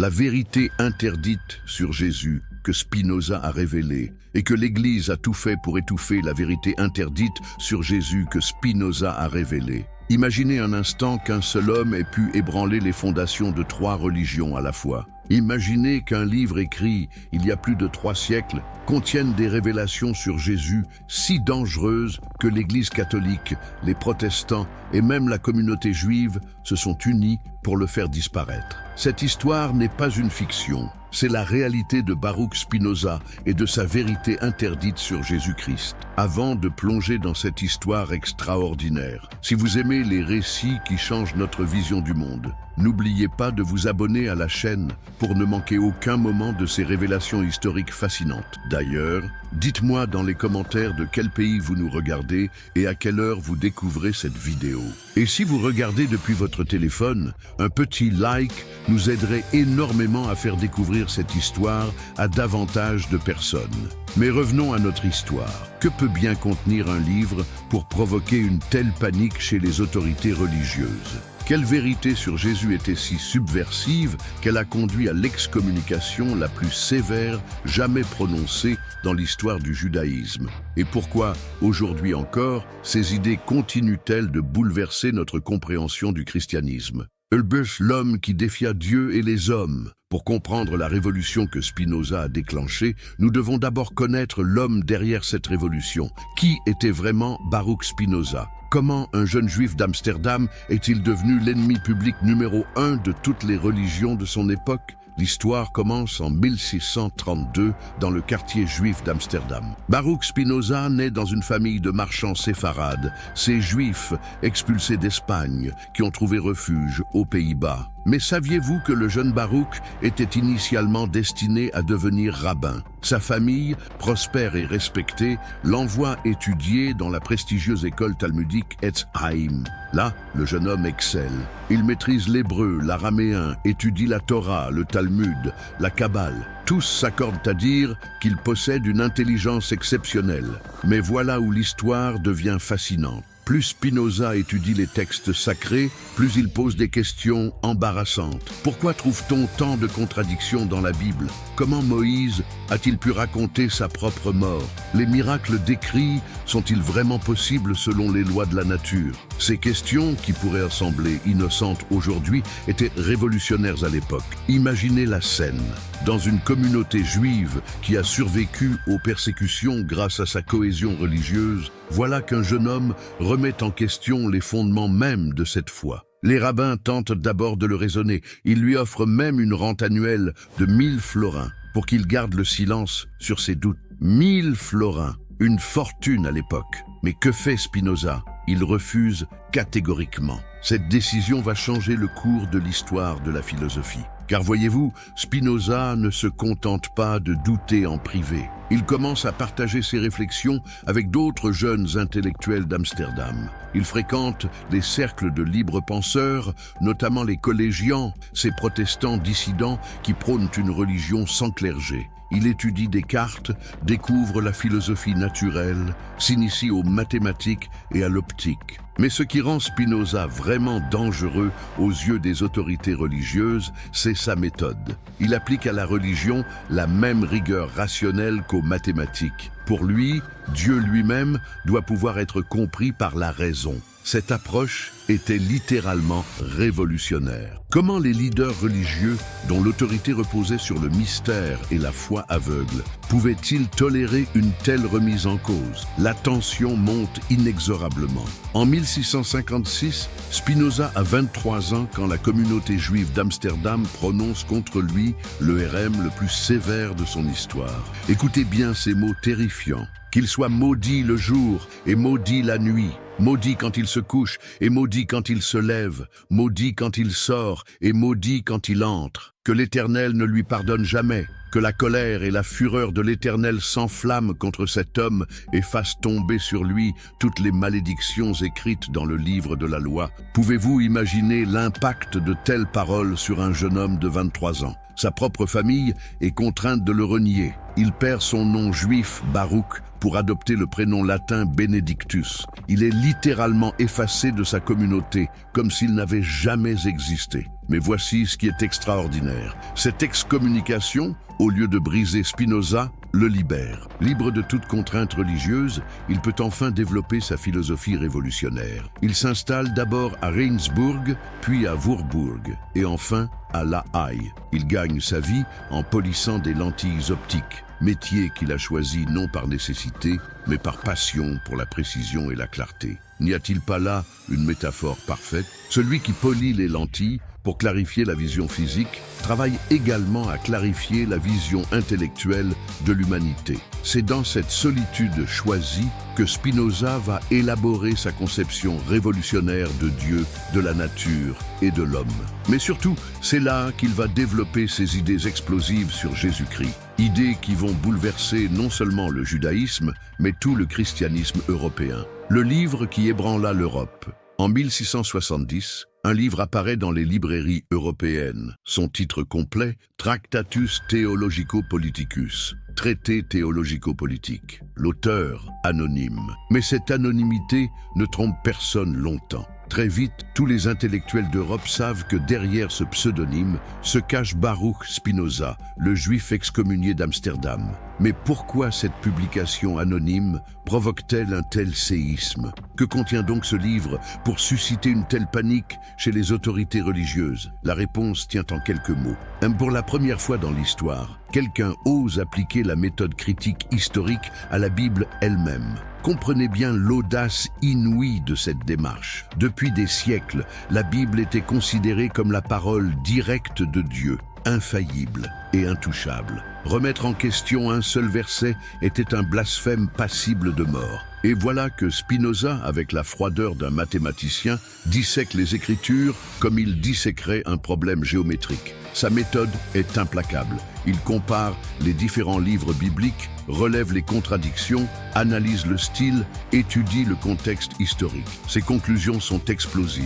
La vérité interdite sur Jésus que Spinoza a révélée et que l'Église a tout fait pour étouffer la vérité interdite sur Jésus que Spinoza a révélée. Imaginez un instant qu'un seul homme ait pu ébranler les fondations de 3 religions à la fois. Imaginez qu'un livre écrit il y a plus de 3 siècles contienne des révélations sur Jésus si dangereuses que l'Église catholique, les protestants et même la communauté juive se sont unis pour le faire disparaître. Cette histoire n'est pas une fiction, c'est la réalité de Baruch Spinoza et de sa vérité interdite sur Jésus-Christ. Avant de plonger dans cette histoire extraordinaire, si vous aimez les récits qui changent notre vision du monde, n'oubliez pas de vous abonner à la chaîne pour ne manquer aucun moment de ces révélations historiques fascinantes. D'ailleurs, dites-moi dans les commentaires de quel pays vous nous regardez et à quelle heure vous découvrez cette vidéo. Et si vous regardez depuis votre téléphone, un petit like nous aiderait énormément à faire découvrir cette histoire à davantage de personnes. Mais revenons à notre histoire. Que peut bien contenir un livre pour provoquer une telle panique chez les autorités religieuses ? Quelle vérité sur Jésus était si subversive qu'elle a conduit à l'excommunication la plus sévère jamais prononcée dans l'histoire du judaïsme? Et pourquoi, aujourd'hui encore, ces idées continuent-elles de bouleverser notre compréhension du christianisme? Ulbus, l'homme qui défia Dieu et les hommes. Pour comprendre la révolution que Spinoza a déclenchée, nous devons d'abord connaître l'homme derrière cette révolution. Qui était vraiment Baruch Spinoza? Comment un jeune juif d'Amsterdam est-il devenu l'ennemi public numéro 1 de toutes les religions de son époque? L'histoire commence en 1632 dans le quartier juif d'Amsterdam. Baruch Spinoza naît dans une famille de marchands séfarades, ces juifs expulsés d'Espagne qui ont trouvé refuge aux Pays-Bas. Mais saviez-vous que le jeune Baruch était initialement destiné à devenir rabbin? Sa famille, prospère et respectée, l'envoie étudier dans la prestigieuse école talmudique Etz Haïm. Là, le jeune homme excelle. Il maîtrise l'hébreu, l'araméen, étudie la Torah, le Talmud, la Kabbale. Tous s'accordent à dire qu'il possède une intelligence exceptionnelle. Mais voilà où l'histoire devient fascinante. Plus Spinoza étudie les textes sacrés, plus il pose des questions embarrassantes. Pourquoi trouve-t-on tant de contradictions dans la Bible? Comment Moïse a-t-il pu raconter sa propre mort? Les miracles décrits sont-ils vraiment possibles selon les lois de la nature? Ces questions, qui pourraient sembler innocentes aujourd'hui, étaient révolutionnaires à l'époque. Imaginez la scène. Dans une communauté juive qui a survécu aux persécutions grâce à sa cohésion religieuse, voilà qu'un jeune homme remet en question les fondements même de cette foi. Les rabbins tentent d'abord de le raisonner. Ils lui offrent même une rente annuelle de 1000 florins pour qu'il garde le silence sur ses doutes. 1000 florins, une fortune à l'époque. Mais que fait Spinoza? Il refuse catégoriquement. Cette décision va changer le cours de l'histoire de la philosophie. Car voyez-vous, Spinoza ne se contente pas de douter en privé. Il commence à partager ses réflexions avec d'autres jeunes intellectuels d'Amsterdam. Il fréquente des cercles de libres penseurs, notamment les collégiens, ces protestants dissidents qui prônent une religion sans clergé. Il étudie Descartes, découvre la philosophie naturelle, s'initie aux mathématiques et à l'optique. Mais ce qui rend Spinoza vraiment dangereux aux yeux des autorités religieuses, c'est sa méthode. Il applique à la religion la même rigueur rationnelle qu'aux mathématiques. Pour lui, Dieu lui-même doit pouvoir être compris par la raison. Cette approche était littéralement révolutionnaire. Comment les leaders religieux, dont l'autorité reposait sur le mystère et la foi aveugle, pouvaient-ils tolérer une telle remise en cause? La tension monte inexorablement. En 1656, Spinoza a 23 ans quand la communauté juive d'Amsterdam prononce contre lui le RM le plus sévère de son histoire. Écoutez bien ces mots terrifiants. Qu'il soit maudit le jour et maudit la nuit, maudit quand il se couche et maudit quand il se lève, maudit quand il sort et maudit quand il entre. Que l'Éternel ne lui pardonne jamais, que la colère et la fureur de l'Éternel s'enflamment contre cet homme et fassent tomber sur lui toutes les malédictions écrites dans le livre de la loi. Pouvez-vous imaginer l'impact de telles paroles sur un jeune homme de 23 ans? Sa propre famille est contrainte de le renier. Il perd son nom juif Baruch pour adopter le prénom latin Benedictus. Il est littéralement effacé de sa communauté, comme s'il n'avait jamais existé. Mais voici ce qui est extraordinaire. Cette excommunication, au lieu de briser Spinoza, le libère. Libre de toute contrainte religieuse, il peut enfin développer sa philosophie révolutionnaire. Il s'installe d'abord à Regensburg, puis à Würzburg, et enfin à La Haye. Il gagne sa vie en polissant des lentilles optiques, métier qu'il a choisi non par nécessité, mais par passion pour la précision et la clarté. N'y a-t-il pas là une métaphore parfaite? Celui qui polit les lentilles pour clarifier la vision physique, travaille également à clarifier la vision intellectuelle de l'humanité. C'est dans cette solitude choisie que Spinoza va élaborer sa conception révolutionnaire de Dieu, de la nature et de l'homme. Mais surtout, c'est là qu'il va développer ses idées explosives sur Jésus-Christ. Idées qui vont bouleverser non seulement le judaïsme, mais tout le christianisme européen. Le livre qui ébranla l'Europe. En 1670, un livre apparaît dans les librairies européennes. Son titre complet, Tractatus Theologico-Politicus, traité théologico-politique. L'auteur, anonyme. Mais cette anonymité ne trompe personne longtemps. Très vite, tous les intellectuels d'Europe savent que derrière ce pseudonyme se cache Baruch Spinoza, le juif excommunié d'Amsterdam. Mais pourquoi cette publication anonyme provoque-t-elle un tel séisme? Que contient donc ce livre pour susciter une telle panique chez les autorités religieuses? La réponse tient en quelques mots. Pour la première fois dans l'histoire, quelqu'un ose appliquer la méthode critique historique à la Bible elle-même. Comprenez bien l'audace inouïe de cette démarche. Depuis des siècles, la Bible était considérée comme la parole directe de Dieu, infaillible et intouchable. Remettre en question un seul verset était un blasphème passible de mort. Et voilà que Spinoza, avec la froideur d'un mathématicien, dissèque les Écritures comme il disséquerait un problème géométrique. Sa méthode est implacable. Il compare les différents livres bibliques, relève les contradictions, analyse le style, étudie le contexte historique. Ses conclusions sont explosives.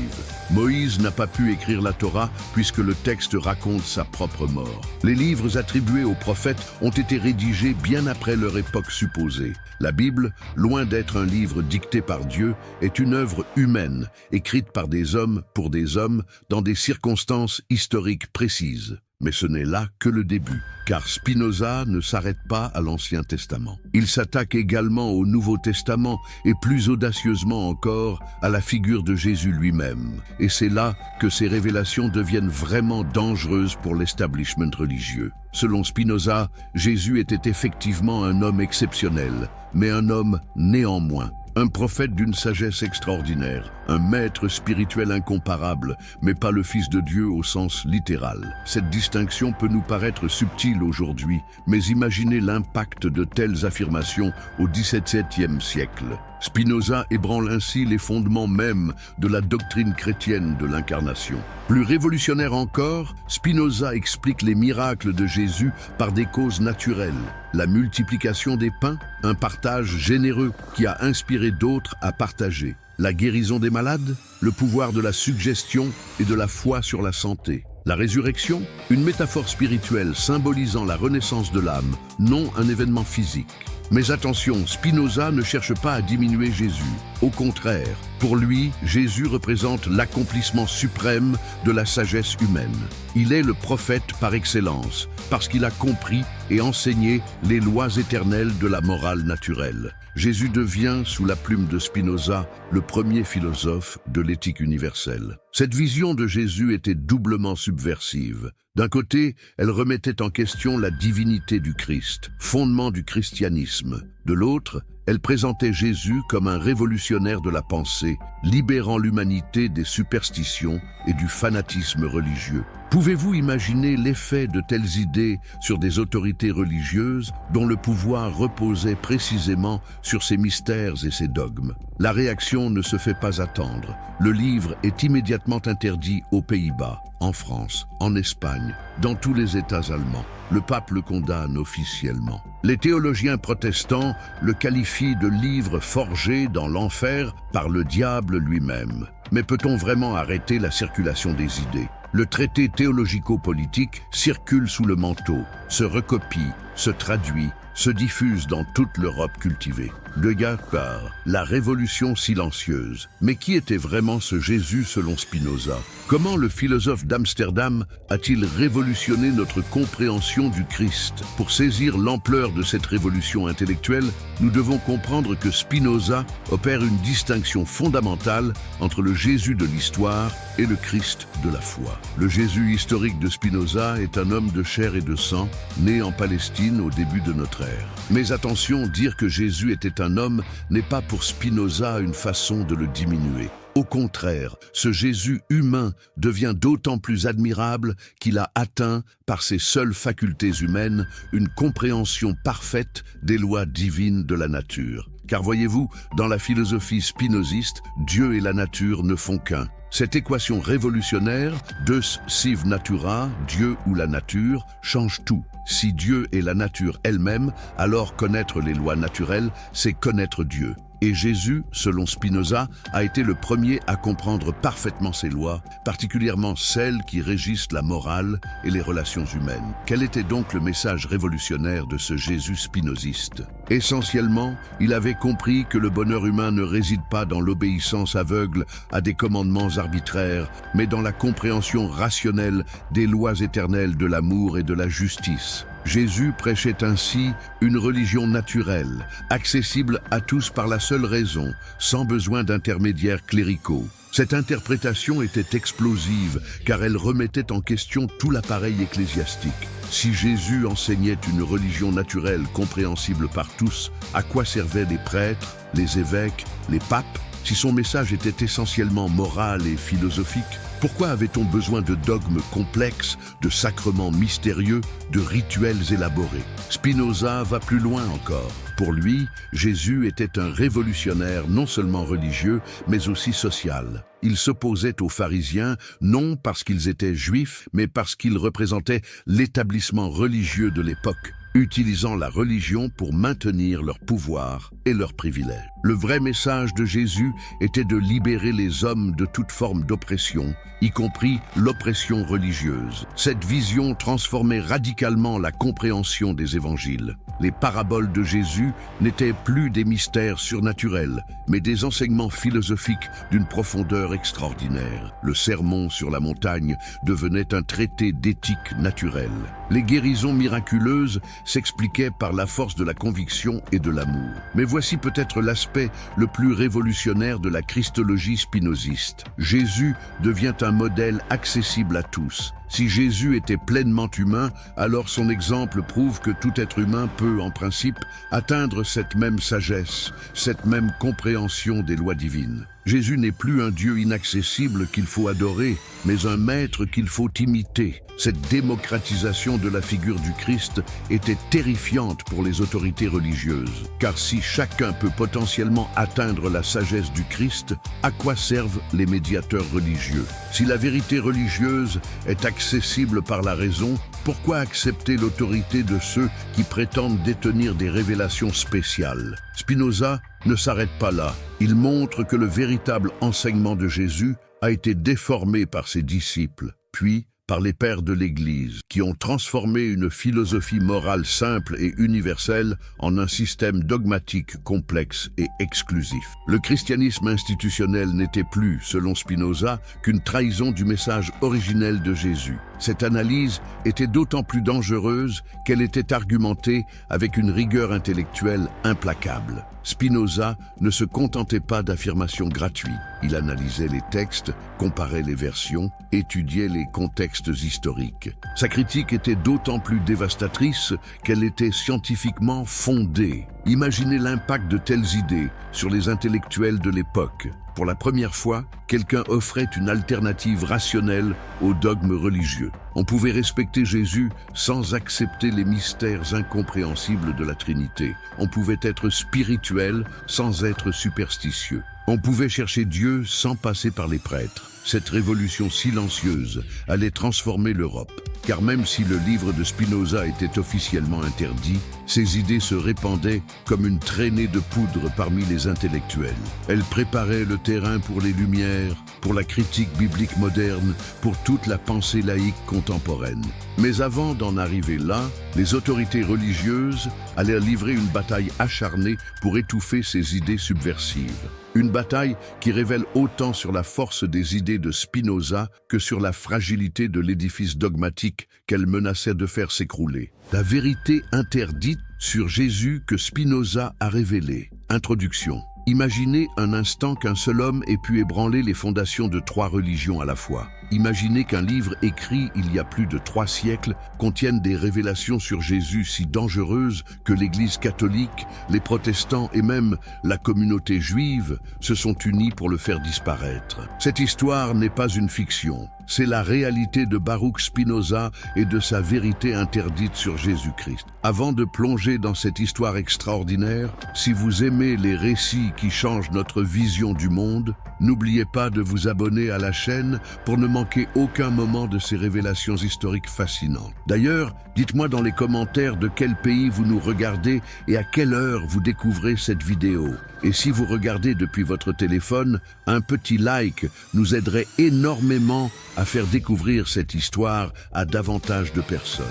Moïse n'a pas pu écrire la Torah puisque le texte raconte sa propre mort. Les livres attribués aux prophètes ont été rédigés bien après leur époque supposée. La Bible, loin d'être un livre dicté par Dieu, est une œuvre humaine, écrite par des hommes pour des hommes, dans des circonstances historiques précises. Mais ce n'est là que le début, car Spinoza ne s'arrête pas à l'Ancien Testament. Il s'attaque également au Nouveau Testament et plus audacieusement encore à la figure de Jésus lui-même. Et c'est là que ces révélations deviennent vraiment dangereuses pour l'establishment religieux. Selon Spinoza, Jésus était effectivement un homme exceptionnel, mais un homme néanmoins. Un prophète d'une sagesse extraordinaire, un maître spirituel incomparable, mais pas le Fils de Dieu au sens littéral. Cette distinction peut nous paraître subtile aujourd'hui, mais imaginez l'impact de telles affirmations au XVIIe siècle. Spinoza ébranle ainsi les fondements mêmes de la doctrine chrétienne de l'incarnation. Plus révolutionnaire encore, Spinoza explique les miracles de Jésus par des causes naturelles. La multiplication des pains, un partage généreux qui a inspiré d'autres à partager. La guérison des malades, le pouvoir de la suggestion et de la foi sur la santé. La résurrection, une métaphore spirituelle symbolisant la renaissance de l'âme, non un événement physique. Mais attention, Spinoza ne cherche pas à diminuer Jésus. Au contraire, pour lui, Jésus représente l'accomplissement suprême de la sagesse humaine. Il est le prophète par excellence, parce qu'il a compris et enseigné les lois éternelles de la morale naturelle. Jésus devient, sous la plume de Spinoza, le premier philosophe de l'éthique universelle. Cette vision de Jésus était doublement subversive. D'un côté, elle remettait en question la divinité du Christ, fondement du christianisme. De l'autre, elle présentait Jésus comme un révolutionnaire de la pensée, libérant l'humanité des superstitions et du fanatisme religieux. Pouvez-vous imaginer l'effet de telles idées sur des autorités religieuses dont le pouvoir reposait précisément sur ces mystères et ces dogmes? La réaction ne se fait pas attendre. Le livre est immédiatement interdit aux Pays-Bas, en France, en Espagne, dans tous les États allemands. Le pape le condamne officiellement. Les théologiens protestants le qualifient de livre forgé dans l'enfer par le diable lui-même. Mais peut-on vraiment arrêter la circulation des idées? Le traité théologico-politique circule sous le manteau, se recopie se traduit, se diffuse dans toute l'Europe cultivée. Degas par la révolution silencieuse. Mais qui était vraiment ce Jésus selon Spinoza? Comment le philosophe d'Amsterdam a-t-il révolutionné notre compréhension du Christ? Pour saisir l'ampleur de cette révolution intellectuelle, nous devons comprendre que Spinoza opère une distinction fondamentale entre le Jésus de l'histoire et le Christ de la foi. Le Jésus historique de Spinoza est un homme de chair et de sang, né en Palestine au début de notre ère. Mais attention, dire que Jésus était un homme n'est pas pour Spinoza une façon de le diminuer. Au contraire, ce Jésus humain devient d'autant plus admirable qu'il a atteint, par ses seules facultés humaines, une compréhension parfaite des lois divines de la nature. Car voyez-vous, dans la philosophie spinoziste, Dieu et la nature ne font qu'un. Cette équation révolutionnaire, Deus sive natura, Dieu ou la nature, change tout. Si Dieu est la nature elle-même, alors connaître les lois naturelles, c'est connaître Dieu. Et Jésus, selon Spinoza, a été le premier à comprendre parfaitement ces lois, particulièrement celles qui régissent la morale et les relations humaines. Quel était donc le message révolutionnaire de ce Jésus spinoziste? Essentiellement, il avait compris que le bonheur humain ne réside pas dans l'obéissance aveugle à des commandements arbitraires, mais dans la compréhension rationnelle des lois éternelles de l'amour et de la justice. Jésus prêchait ainsi une religion naturelle, accessible à tous par la seule raison, sans besoin d'intermédiaires cléricaux. Cette interprétation était explosive, car elle remettait en question tout l'appareil ecclésiastique. Si Jésus enseignait une religion naturelle compréhensible par tous, à quoi servaient les prêtres, les évêques, les papes? Si son message était essentiellement moral et philosophique, pourquoi avait-on besoin de dogmes complexes, de sacrements mystérieux, de rituels élaborés? Spinoza va plus loin encore. Pour lui, Jésus était un révolutionnaire non seulement religieux, mais aussi social. Il s'opposait aux pharisiens, non parce qu'ils étaient juifs, mais parce qu'ils représentaient l'établissement religieux de l'époque, utilisant la religion pour maintenir leur pouvoir et leurs privilèges. Le vrai message de Jésus était de libérer les hommes de toute forme d'oppression, y compris l'oppression religieuse. Cette vision transformait radicalement la compréhension des évangiles. Les paraboles de Jésus n'étaient plus des mystères surnaturels, mais des enseignements philosophiques d'une profondeur extraordinaire. Le sermon sur la montagne devenait un traité d'éthique naturelle. Les guérisons miraculeuses s'expliquaient par la force de la conviction et de l'amour. Mais voici peut-être l'aspect le plus révolutionnaire de la christologie spinoziste. Jésus devient un modèle accessible à tous. Si Jésus était pleinement humain, alors son exemple prouve que tout être humain peut, en principe, atteindre cette même sagesse, cette même compréhension des lois divines. Jésus n'est plus un Dieu inaccessible qu'il faut adorer, mais un maître qu'il faut imiter. Cette démocratisation de la figure du Christ était terrifiante pour les autorités religieuses. Car si chacun peut potentiellement atteindre la sagesse du Christ, à quoi servent les médiateurs religieux? Si la vérité religieuse est accessible par la raison, pourquoi accepter l'autorité de ceux qui prétendent détenir des révélations spéciales? Spinoza ne s'arrête pas là. Il montre que le véritable enseignement de Jésus a été déformé par ses disciples, puis par les pères de l'Église, qui ont transformé une philosophie morale simple et universelle en un système dogmatique complexe et exclusif. Le christianisme institutionnel n'était plus, selon Spinoza, qu'une trahison du message originel de Jésus. Cette analyse était d'autant plus dangereuse qu'elle était argumentée avec une rigueur intellectuelle implacable. Spinoza ne se contentait pas d'affirmations gratuites. Il analysait les textes, comparait les versions, étudiait les contextes historiques. Sa critique était d'autant plus dévastatrice qu'elle était scientifiquement fondée. Imaginez l'impact de telles idées sur les intellectuels de l'époque. Pour la première fois, quelqu'un offrait une alternative rationnelle aux dogmes religieux. On pouvait respecter Jésus sans accepter les mystères incompréhensibles de la Trinité. On pouvait être spirituel sans être superstitieux. On pouvait chercher Dieu sans passer par les prêtres. Cette révolution silencieuse allait transformer l'Europe. Car même si le livre de Spinoza était officiellement interdit, ses idées se répandaient comme une traînée de poudre parmi les intellectuels. Elle préparait le terrain pour les Lumières, pour la critique biblique moderne, pour toute la pensée laïque contemporaine. contemporaine. Mais avant d'en arriver là, les autorités religieuses allaient livrer une bataille acharnée pour étouffer ces idées subversives. Une bataille qui révèle autant sur la force des idées de Spinoza que sur la fragilité de l'édifice dogmatique qu'elle menaçait de faire s'écrouler. La vérité interdite sur Jésus que Spinoza a révélée. Introduction. Imaginez un instant qu'un seul homme ait pu ébranler les fondations de 3 religions à la fois. Imaginez qu'un livre écrit il y a plus de 3 siècles contienne des révélations sur Jésus si dangereuses que l'Église catholique, les protestants et même la communauté juive se sont unis pour le faire disparaître. Cette histoire n'est pas une fiction, c'est la réalité de Baruch Spinoza et de sa vérité interdite sur Jésus-Christ. Avant de plonger dans cette histoire extraordinaire, si vous aimez les récits qui changent notre vision du monde, n'oubliez pas de vous abonner à la chaîne pour ne manquer aucun moment de ces révélations historiques fascinantes. D'ailleurs, dites-moi dans les commentaires de quel pays vous nous regardez et à quelle heure vous découvrez cette vidéo. Et si vous regardez depuis votre téléphone, un petit like nous aiderait énormément à faire découvrir cette histoire à davantage de personnes.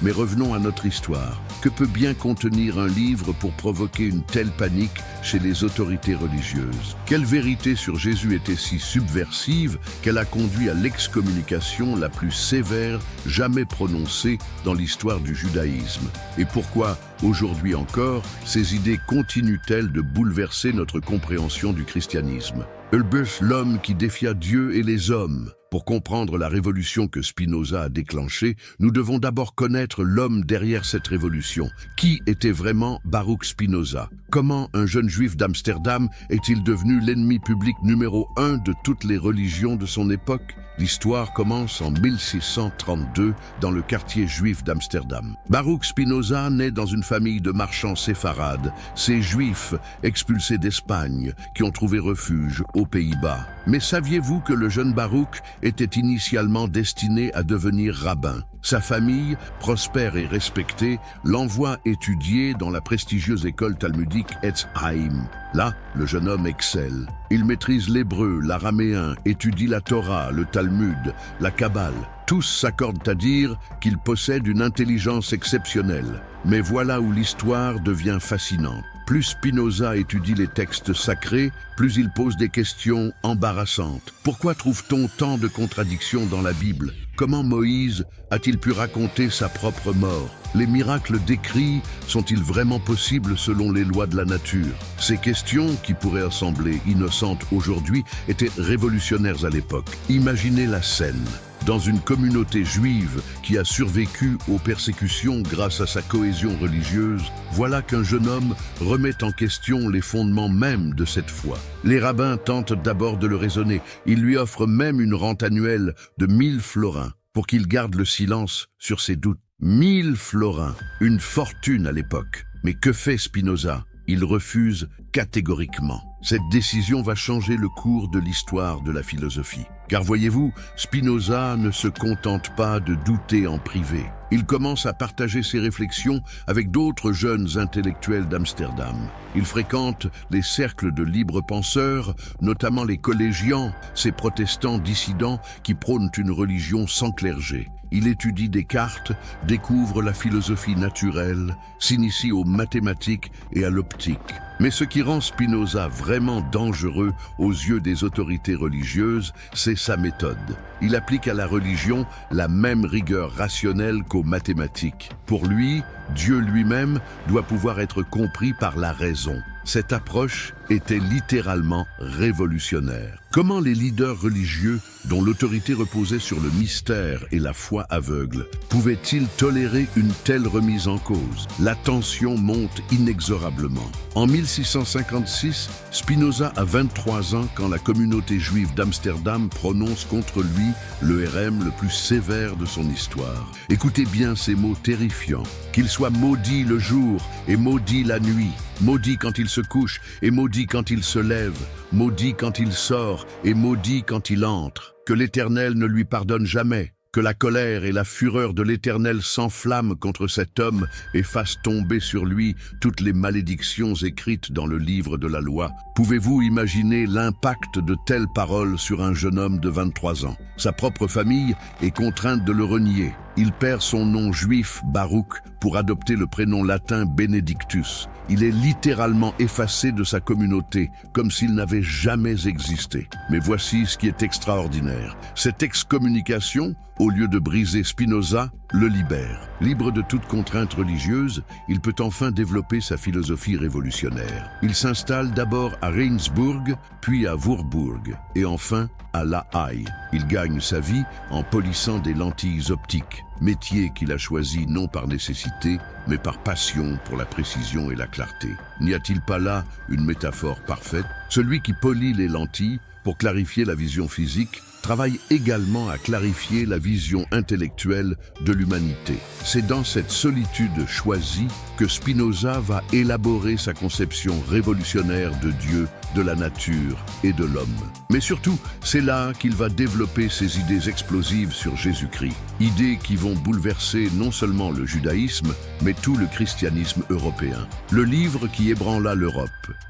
Mais revenons à notre histoire. Que peut bien contenir un livre pour provoquer une telle panique chez les autorités religieuses? Quelle vérité sur Jésus était si subversive qu'elle a conduit à l'excommunication la plus sévère jamais prononcée dans l'histoire du judaïsme? Et pourquoi, aujourd'hui encore, ces idées continuent-elles de bouleverser notre compréhension du christianisme? Ulbus, l'homme qui défia Dieu et les hommes. Pour comprendre la révolution que Spinoza a déclenchée, nous devons d'abord connaître l'homme derrière cette révolution. Qui était vraiment Baruch Spinoza? Comment un jeune juif d'Amsterdam est-il devenu l'ennemi public numéro 1 de toutes les religions de son époque? L'histoire commence en 1632 dans le quartier juif d'Amsterdam. Baruch Spinoza naît dans une famille de marchands séfarades, ces juifs expulsés d'Espagne qui ont trouvé refuge aux Pays-Bas. Mais saviez-vous que le jeune Baruch était initialement destiné à devenir rabbin? Sa famille, prospère et respectée, l'envoie étudier dans la prestigieuse école talmudique Etz Haïm. Là, le jeune homme excelle. Il maîtrise l'hébreu, l'araméen, étudie la Torah, le Talmud, la Kabbale. Tous s'accordent à dire qu'il possède une intelligence exceptionnelle. Mais voilà où l'histoire devient fascinante. Plus Spinoza étudie les textes sacrés, plus il pose des questions embarrassantes. Pourquoi trouve-t-on tant de contradictions dans la Bible? Comment Moïse a-t-il pu raconter sa propre mort? Les miracles décrits sont-ils vraiment possibles selon les lois de la nature? Ces questions, qui pourraient sembler innocentes aujourd'hui, étaient révolutionnaires à l'époque. Imaginez la scène. Dans une communauté juive qui a survécu aux persécutions grâce à sa cohésion religieuse, voilà qu'un jeune homme remet en question les fondements même de cette foi. Les rabbins tentent d'abord de le raisonner. Ils lui offrent même une rente annuelle de 1000 florins pour qu'il garde le silence sur ses doutes. 1000 florins, une fortune à l'époque. Mais que fait Spinoza? Il refuse catégoriquement. Cette décision va changer le cours de l'histoire de la philosophie. Car voyez-vous, Spinoza ne se contente pas de douter en privé. Il commence à partager ses réflexions avec d'autres jeunes intellectuels d'Amsterdam. Il fréquente les cercles de libres penseurs, notamment les collégiens, ces protestants dissidents qui prônent une religion sans clergé. Il étudie Descartes, découvre la philosophie naturelle, s'initie aux mathématiques et à l'optique. Mais ce qui rend Spinoza vraiment dangereux aux yeux des autorités religieuses, c'est sa méthode. Il applique à la religion la même rigueur rationnelle qu'aux mathématiques. Pour lui, Dieu lui-même doit pouvoir être compris par la raison. Cette approche était littéralement révolutionnaire. Comment les leaders religieux, dont l'autorité reposait sur le mystère et la foi aveugle, pouvaient-ils tolérer une telle remise en cause? La tension monte inexorablement. En 1656, Spinoza a 23 ans quand la communauté juive d'Amsterdam prononce contre lui le RM le plus sévère de son histoire. Écoutez bien ces mots terrifiants. Qu'il soit maudit le jour et maudit la nuit, maudit quand il se couche et maudit quand il se lève, maudit quand il sort et maudit quand il entre. Que l'Éternel ne lui pardonne jamais. Que la colère et la fureur de l'Éternel s'enflamment contre cet homme et fassent tomber sur lui toutes les malédictions écrites dans le livre de la loi. Pouvez-vous imaginer l'impact de telles paroles sur un jeune homme de 23 ans? Sa propre famille est contrainte de le renier. Il perd son nom juif, Baruch, pour adopter le prénom latin Benedictus. Il est littéralement effacé de sa communauté, comme s'il n'avait jamais existé. Mais voici ce qui est extraordinaire. Cette excommunication, au lieu de briser Spinoza, le libère. Libre de toute contrainte religieuse, il peut enfin développer sa philosophie révolutionnaire. Il s'installe d'abord à Regensburg, puis à Würzburg, et enfin à La Haye. Il gagne sa vie en polissant des lentilles optiques, métier qu'il a choisi non par nécessité, mais par passion pour la précision et la clarté. N'y a-t-il pas là une métaphore parfaite? Celui qui polit les lentilles pour clarifier la vision physique travaille également à clarifier la vision intellectuelle de l'humanité. C'est dans cette solitude choisie que Spinoza va élaborer sa conception révolutionnaire de Dieu, de la nature et de l'homme. Mais surtout, c'est là qu'il va développer ses idées explosives sur Jésus-Christ. Idées qui vont bouleverser non seulement le judaïsme, mais tout le christianisme européen. Le livre qui ébranla l'Europe.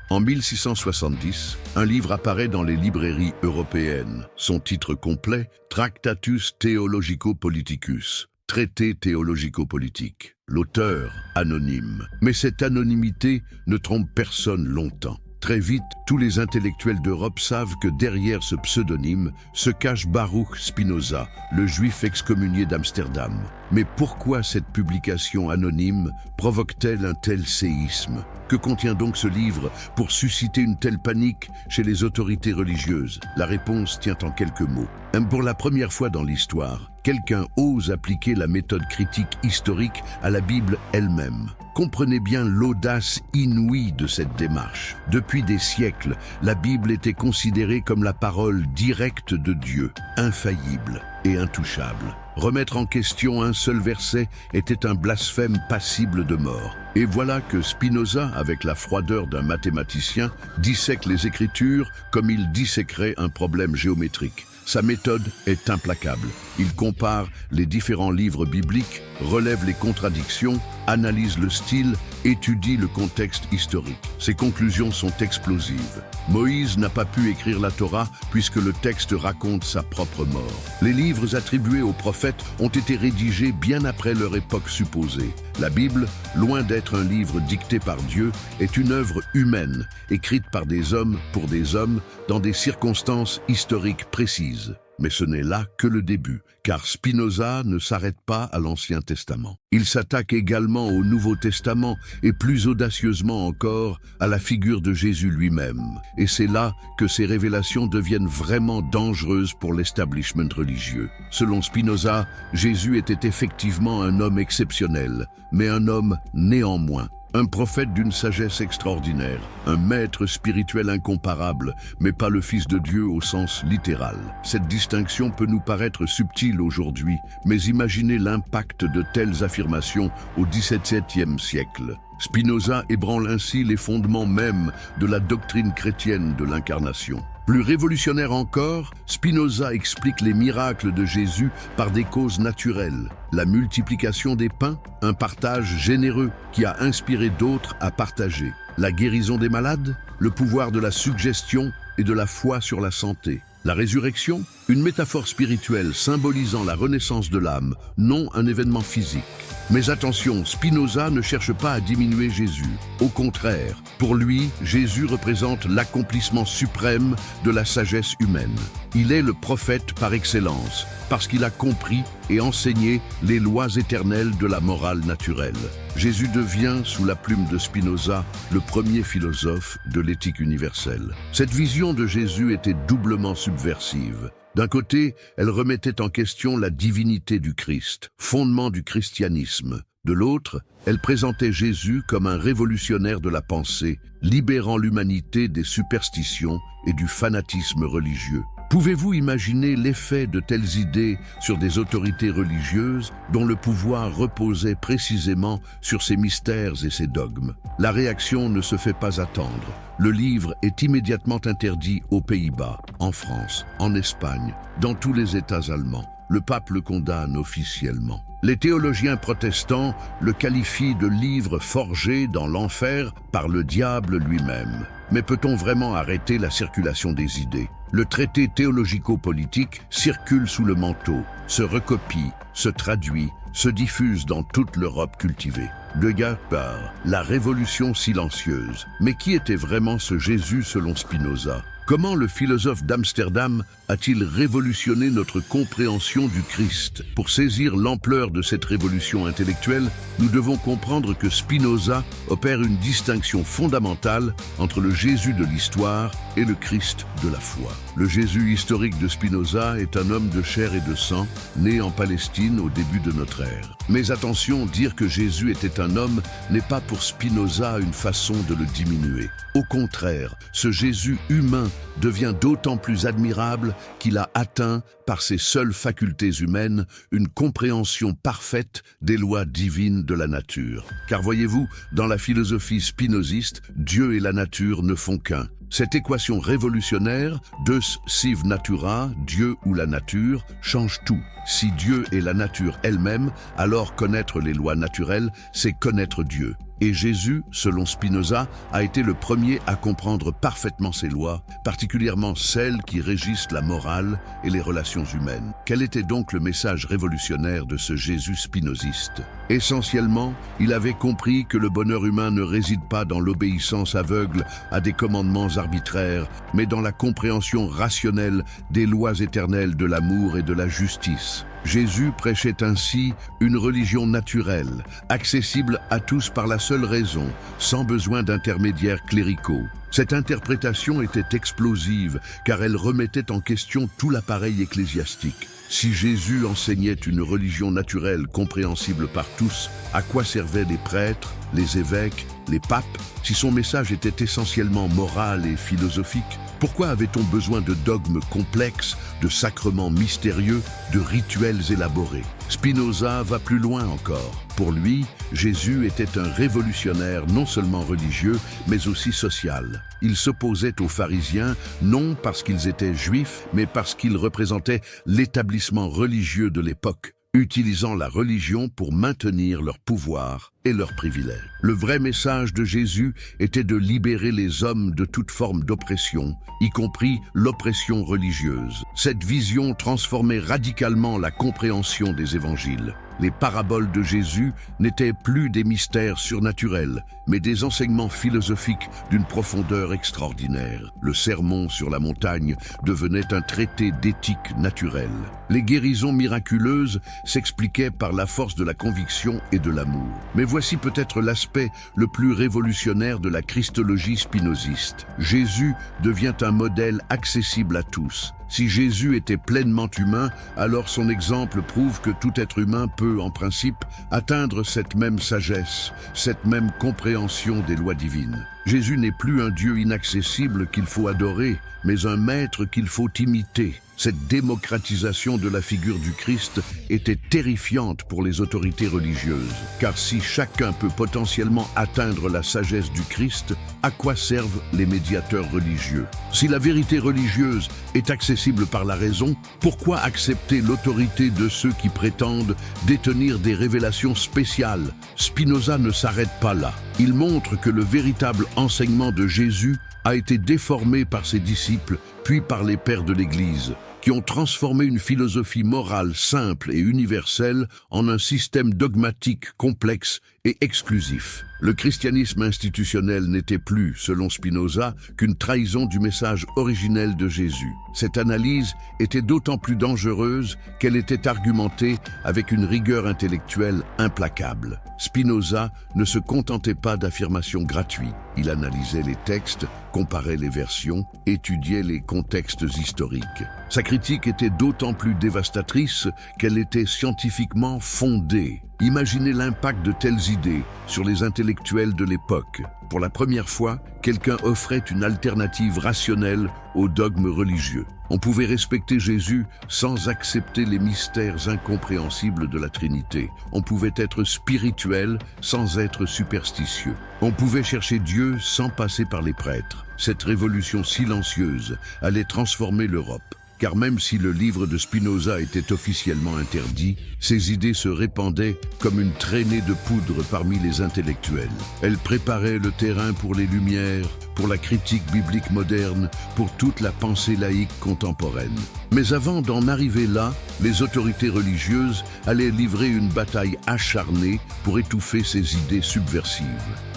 En 1670, un livre apparaît dans les librairies européennes. Son titre complet, Tractatus Theologico-Politicus, traité théologico-politique. L'auteur, anonyme. Mais cette anonymité ne trompe personne longtemps. Très vite, tous les intellectuels d'Europe savent que derrière ce pseudonyme se cache Baruch Spinoza, le juif excommunié d'Amsterdam. Mais pourquoi cette publication anonyme provoque-t-elle un tel séisme? Que contient donc ce livre pour susciter une telle panique chez les autorités religieuses? La réponse tient en quelques mots. Pour la première fois dans l'histoire, quelqu'un ose appliquer la méthode critique historique à la Bible elle-même. Comprenez bien l'audace inouïe de cette démarche. Depuis des siècles, la Bible était considérée comme la parole directe de Dieu, infaillible et intouchable. Remettre en question un seul verset était un blasphème passible de mort. Et voilà que Spinoza, avec la froideur d'un mathématicien, dissèque les Écritures comme il disséquerait un problème géométrique. Sa méthode est implacable. Il compare les différents livres bibliques, relève les contradictions, analyse le style, étudie le contexte historique. Ses conclusions sont explosives. Moïse n'a pas pu écrire la Torah puisque le texte raconte sa propre mort. Les livres attribués aux prophètes ont été rédigés bien après leur époque supposée. La Bible, loin d'être un livre dicté par Dieu, est une œuvre humaine, écrite par des hommes pour des hommes, dans des circonstances historiques précises. Mais ce n'est là que le début, car Spinoza ne s'arrête pas à l'Ancien Testament. Il s'attaque également au Nouveau Testament et plus audacieusement encore à la figure de Jésus lui-même. Et c'est là que ces révélations deviennent vraiment dangereuses pour l'establishment religieux. Selon Spinoza, Jésus était effectivement un homme exceptionnel, mais un homme néanmoins. Un prophète d'une sagesse extraordinaire, un maître spirituel incomparable, mais pas le Fils de Dieu au sens littéral. Cette distinction peut nous paraître subtile aujourd'hui, mais imaginez l'impact de telles affirmations au XVIIe siècle. Spinoza ébranle ainsi les fondements mêmes de la doctrine chrétienne de l'incarnation. Plus révolutionnaire encore, Spinoza explique les miracles de Jésus par des causes naturelles. La multiplication des pains, un partage généreux qui a inspiré d'autres à partager. La guérison des malades, le pouvoir de la suggestion et de la foi sur la santé. La résurrection, une métaphore spirituelle symbolisant la renaissance de l'âme, non un événement physique. Mais attention, Spinoza ne cherche pas à diminuer Jésus. Au contraire, pour lui, Jésus représente l'accomplissement suprême de la sagesse humaine. Il est le prophète par excellence, parce qu'il a compris et enseigné les lois éternelles de la morale naturelle. Jésus devient, sous la plume de Spinoza, le premier philosophe de l'éthique universelle. Cette vision de Jésus était doublement subversive. D'un côté, elle remettait en question la divinité du Christ, fondement du christianisme. De l'autre, elle présentait Jésus comme un révolutionnaire de la pensée, libérant l'humanité des superstitions et du fanatisme religieux. Pouvez-vous imaginer l'effet de telles idées sur des autorités religieuses dont le pouvoir reposait précisément sur ces mystères et ces dogmes? La réaction ne se fait pas attendre. Le livre est immédiatement interdit aux Pays-Bas, en France, en Espagne, dans tous les États allemands. le pape le condamne officiellement. Les théologiens protestants le qualifient de livre forgé dans l'enfer par le diable lui-même. Mais peut-on vraiment arrêter la circulation des idées? Le traité théologico-politique circule sous le manteau, se recopie, se traduit, se diffuse dans toute l'Europe cultivée. Degas par la révolution silencieuse. Mais qui était vraiment ce Jésus selon Spinoza? Comment le philosophe d'Amsterdam a-t-il révolutionné notre compréhension du Christ? Pour saisir l'ampleur de cette révolution intellectuelle, nous devons comprendre que Spinoza opère une distinction fondamentale entre le Jésus de l'histoire et le Christ de la foi. Le Jésus historique de Spinoza est un homme de chair et de sang, né en Palestine au début de notre ère. Mais attention, dire que Jésus était un homme n'est pas pour Spinoza une façon de le diminuer. Au contraire, ce Jésus humain devient d'autant plus admirable qu'il a atteint, par ses seules facultés humaines, une compréhension parfaite des lois divines de la nature. Car voyez-vous, dans la philosophie spinoziste, Dieu et la nature ne font qu'un. Cette équation révolutionnaire, Deus sive natura, Dieu ou la nature, change tout. Si Dieu est la nature elle-même, alors connaître les lois naturelles, c'est connaître Dieu. Et Jésus, selon Spinoza, a été le premier à comprendre parfaitement ces lois, particulièrement celles qui régissent la morale et les relations humaines. Quel était donc le message révolutionnaire de ce Jésus spinoziste? Essentiellement, il avait compris que le bonheur humain ne réside pas dans l'obéissance aveugle à des commandements arbitraires, mais dans la compréhension rationnelle des lois éternelles de l'amour et de la justice. Jésus prêchait ainsi une religion naturelle, accessible à tous par la seule raison, sans besoin d'intermédiaires cléricaux. Cette interprétation était explosive, car elle remettait en question tout l'appareil ecclésiastique. Si Jésus enseignait une religion naturelle compréhensible par tous, à quoi servaient les prêtres, les évêques, les papes, si son message était essentiellement moral et philosophique? Pourquoi avait-on besoin de dogmes complexes, de sacrements mystérieux, de rituels élaborés? Spinoza va plus loin encore. Pour lui, Jésus était un révolutionnaire non seulement religieux, mais aussi social. Il s'opposait aux pharisiens, non parce qu'ils étaient juifs, mais parce qu'ils représentaient l'établissement religieux de l'époque, utilisant la religion pour maintenir leur pouvoir et leurs privilèges. Le vrai message de Jésus était de libérer les hommes de toute forme d'oppression, y compris l'oppression religieuse. Cette vision transformait radicalement la compréhension des évangiles. Les paraboles de Jésus n'étaient plus des mystères surnaturels, mais des enseignements philosophiques d'une profondeur extraordinaire. Le sermon sur la montagne devenait un traité d'éthique naturelle. Les guérisons miraculeuses s'expliquaient par la force de la conviction et de l'amour. Mais voici peut-être l'aspect le plus révolutionnaire de la christologie spinoziste. Jésus devient un modèle accessible à tous. Si Jésus était pleinement humain, alors son exemple prouve que tout être humain peut, en principe, atteindre cette même sagesse, cette même compréhension des lois divines. Jésus n'est plus un Dieu inaccessible qu'il faut adorer, mais un maître qu'il faut imiter. Cette démocratisation de la figure du Christ était terrifiante pour les autorités religieuses, car si chacun peut potentiellement atteindre la sagesse du Christ, à quoi servent les médiateurs religieux? Si la vérité religieuse est accessible par la raison, pourquoi accepter l'autorité de ceux qui prétendent détenir des révélations spéciales? Spinoza ne s'arrête pas là. Il montre que le véritable enseignement de Jésus a été déformé par ses disciples, puis par les pères de l'Église, qui ont transformé une philosophie morale simple et universelle en un système dogmatique complexe et exclusif. Le christianisme institutionnel n'était plus, selon Spinoza, qu'une trahison du message originel de Jésus. Cette analyse était d'autant plus dangereuse qu'elle était argumentée avec une rigueur intellectuelle implacable. Spinoza ne se contentait pas d'affirmations gratuites. Il analysait les textes, comparait les versions, étudiait les contextes historiques. Sa critique était d'autant plus dévastatrice qu'elle était scientifiquement fondée. Imaginez l'impact de telles idées sur les intellectuels de l'époque. Pour la première fois, quelqu'un offrait une alternative rationnelle aux dogmes religieux. On pouvait respecter Jésus sans accepter les mystères incompréhensibles de la Trinité. On pouvait être spirituel sans être superstitieux. On pouvait chercher Dieu sans passer par les prêtres. Cette révolution silencieuse allait transformer l'Europe. car même si le livre de Spinoza était officiellement interdit, ses idées se répandaient comme une traînée de poudre parmi les intellectuels. Elle préparait le terrain pour les Lumières, pour la critique biblique moderne, pour toute la pensée laïque contemporaine. Mais avant d'en arriver là, les autorités religieuses allaient livrer une bataille acharnée pour étouffer ces idées subversives.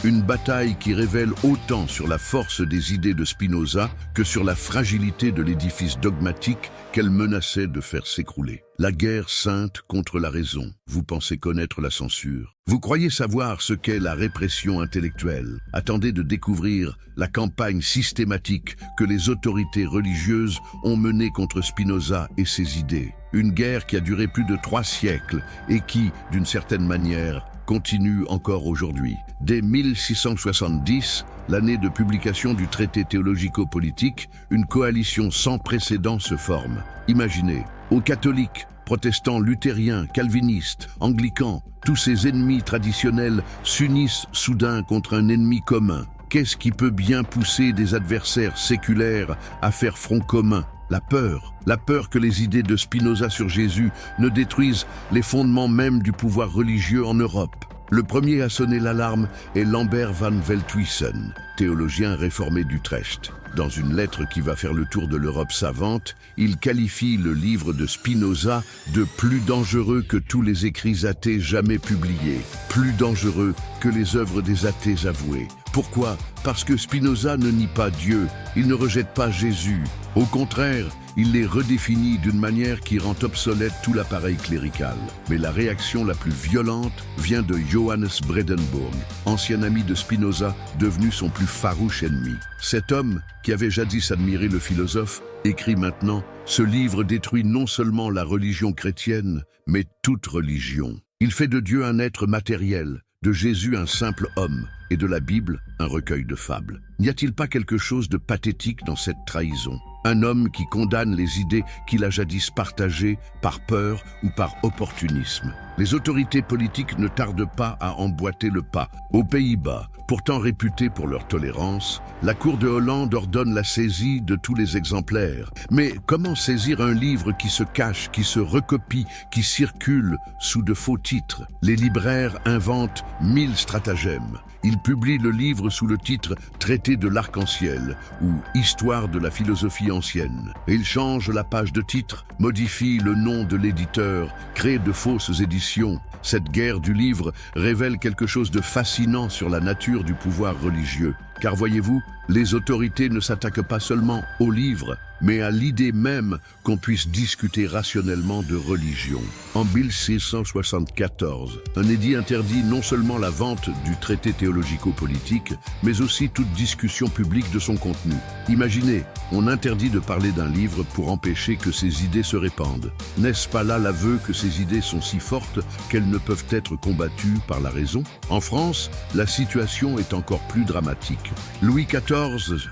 Une bataille qui révèle autant sur la force des idées de Spinoza que sur la fragilité de l'édifice dogmatique qu'elle menaçait de faire s'écrouler. La guerre sainte contre la raison. Vous pensez connaître la censure. Vous croyez savoir ce qu'est la répression intellectuelle. Attendez de découvrir la campagne systématique que les autorités religieuses ont menée contre Spinoza et ses idées. Une guerre qui a duré plus de 3 siècles et qui, d'une certaine manière, continue encore aujourd'hui. Dès 1670, l'année de publication du traité théologico-politique, une coalition sans précédent se forme. Imaginez, aux catholiques, protestants, luthériens, calvinistes, anglicans, tous ces ennemis traditionnels s'unissent soudain contre un ennemi commun. Qu'est-ce qui peut bien pousser des adversaires séculaires à faire front commun? La peur que les idées de Spinoza sur Jésus ne détruisent les fondements même du pouvoir religieux en Europe. Le premier à sonner l'alarme est Lambert van Veldhuizen, théologien réformé d'Utrecht. Dans une lettre qui va faire le tour de l'Europe savante, il qualifie le livre de Spinoza de plus dangereux que tous les écrits athées jamais publiés, plus dangereux que les œuvres des athées avoués. Pourquoi? Parce que Spinoza ne nie pas Dieu, il ne rejette pas Jésus. Au contraire, il les redéfinit d'une manière qui rend obsolète tout l'appareil clérical. Mais la réaction la plus violente vient de Johannes Bredenburg, ancien ami de Spinoza, devenu son plus farouche ennemi. Cet homme, qui avait jadis admiré le philosophe, écrit maintenant « Ce livre détruit non seulement la religion chrétienne, mais toute religion. Il fait de Dieu un être matériel, de Jésus un simple homme, et de la Bible un recueil de fables. N'y a-t-il pas quelque chose de pathétique dans cette trahison ? Un homme qui condamne les idées qu'il a jadis partagées par peur ou par opportunisme. Les autorités politiques ne tardent pas à emboîter le pas. Aux Pays-Bas, pourtant réputés pour leur tolérance, la Cour de Hollande ordonne la saisie de tous les exemplaires. Mais comment saisir un livre qui se cache, qui se recopie, qui circule sous de faux titres? Les libraires inventent 1000 stratagèmes. Ils publient le livre sous le titre « Traité de l'arc-en-ciel » ou « Histoire de la philosophie ancienne ». Et ils changent la page de titre, modifient le nom de l'éditeur, créent de fausses éditions. Cette guerre du livre révèle quelque chose de fascinant sur la nature du pouvoir religieux. Car voyez-vous, les autorités ne s'attaquent pas seulement au livre, mais à l'idée même qu'on puisse discuter rationnellement de religion. En 1674, un édit interdit non seulement la vente du traité théologico-politique, mais aussi toute discussion publique de son contenu. Imaginez, on interdit de parler d'un livre pour empêcher que ces idées se répandent. N'est-ce pas là l'aveu que ces idées sont si fortes qu'elles ne peuvent être combattues par la raison? En France, la situation est encore plus dramatique. Louis XIV,